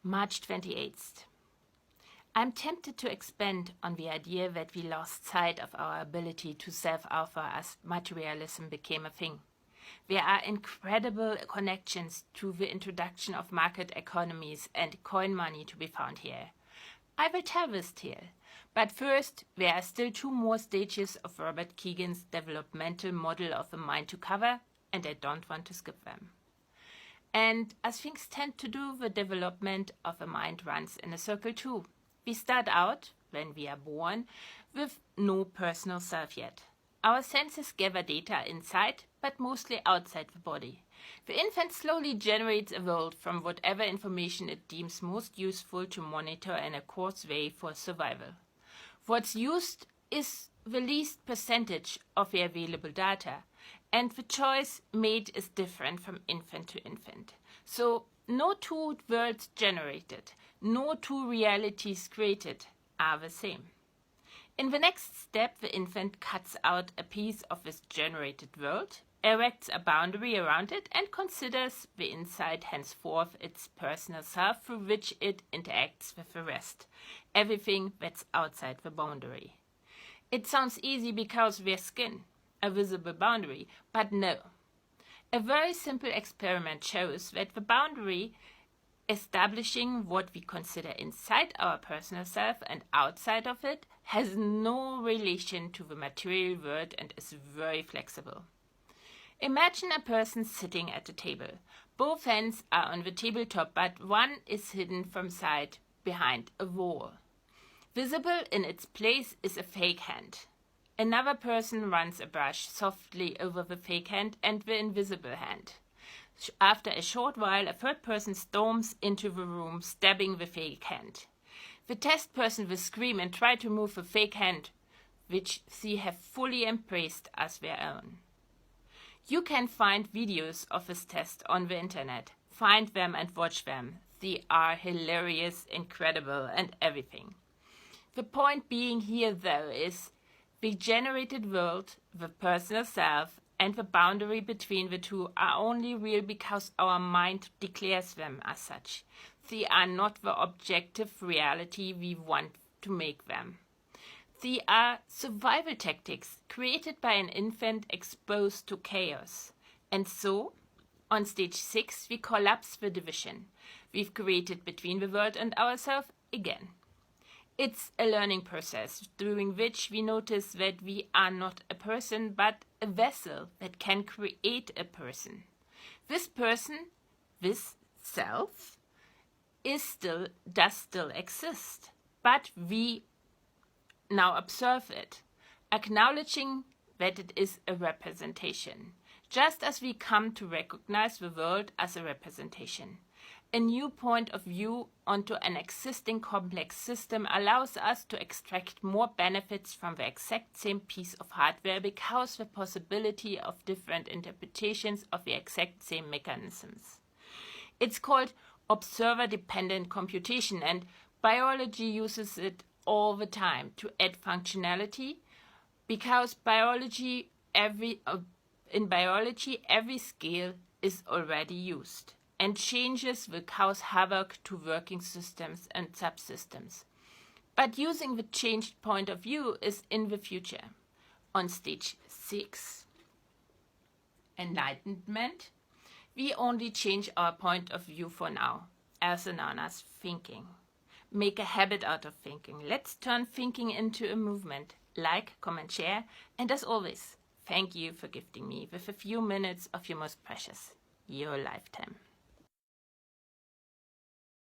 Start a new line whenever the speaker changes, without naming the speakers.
March 28th. I'm tempted to expand on the idea that we lost sight of our ability to self-alpha as materialism became a thing. There are incredible connections to the introduction of market economies and coin money to be found here. I will tell this tale, but first there are still 2 more stages of Robert Kegan's developmental model of the mind to cover, and I don't want to skip them. And as things tend to do, the development of the mind runs in a circle too. We start out, when we are born, with no personal self yet. Our senses gather data inside, but mostly outside the body. The infant slowly generates a world from whatever information it deems most useful to monitor in a coarse way for survival. What's used is the least percentage of the available data, and the choice made is different from infant to infant. So, no 2 worlds generated, no 2 realities created are the same. In the next step, the infant cuts out a piece of this generated world, erects a boundary around it, and considers the inside henceforth its personal self through which it interacts with the rest, everything that's outside the boundary. It sounds easy because we're skin, a visible boundary, but no. A very simple experiment shows that the boundary establishing what we consider inside our personal self and outside of it has no relation to the material world and is very flexible. Imagine a person sitting at a table. Both hands are on the tabletop, but one is hidden from sight behind a wall. Visible in its place is a fake hand. Another person runs a brush softly over the fake hand and the invisible hand. After a short while, a third person storms into the room, stabbing the fake hand. The test person will scream and try to move the fake hand, which they have fully embraced as their own. You can find videos of this test on the internet. Find them and watch them. They are hilarious, incredible, and everything. The point being here, though, is the generated world, the personal self, and the boundary between the 2 are only real because our mind declares them as such. They are not the objective reality we want to make them. They are survival tactics created by an infant exposed to chaos. And so, on stage 6, we collapse the division we've created between the world and ourselves again. It's a learning process during which we notice that we are not a person but a vessel that can create a person. This person, this self, does still exist, but we now observe it, acknowledging that it is a representation, just as we come to recognize the world as a representation. A new point of view onto an existing complex system allows us to extract more benefits from the exact same piece of hardware because the possibility of different interpretations of the exact same mechanisms. It's called observer-dependent computation, and biology uses it all the time to add functionality because in biology every scale is already used, and changes will cause havoc to working systems and subsystems. But using the changed point of view is in the future. On stage 6, Enlightenment, we only change our point of view for now, also known as thinking. Make a habit out of thinking. Let's turn thinking into a movement. Like, comment, share, and as always, thank you for gifting me with a few minutes of your most precious, your lifetime.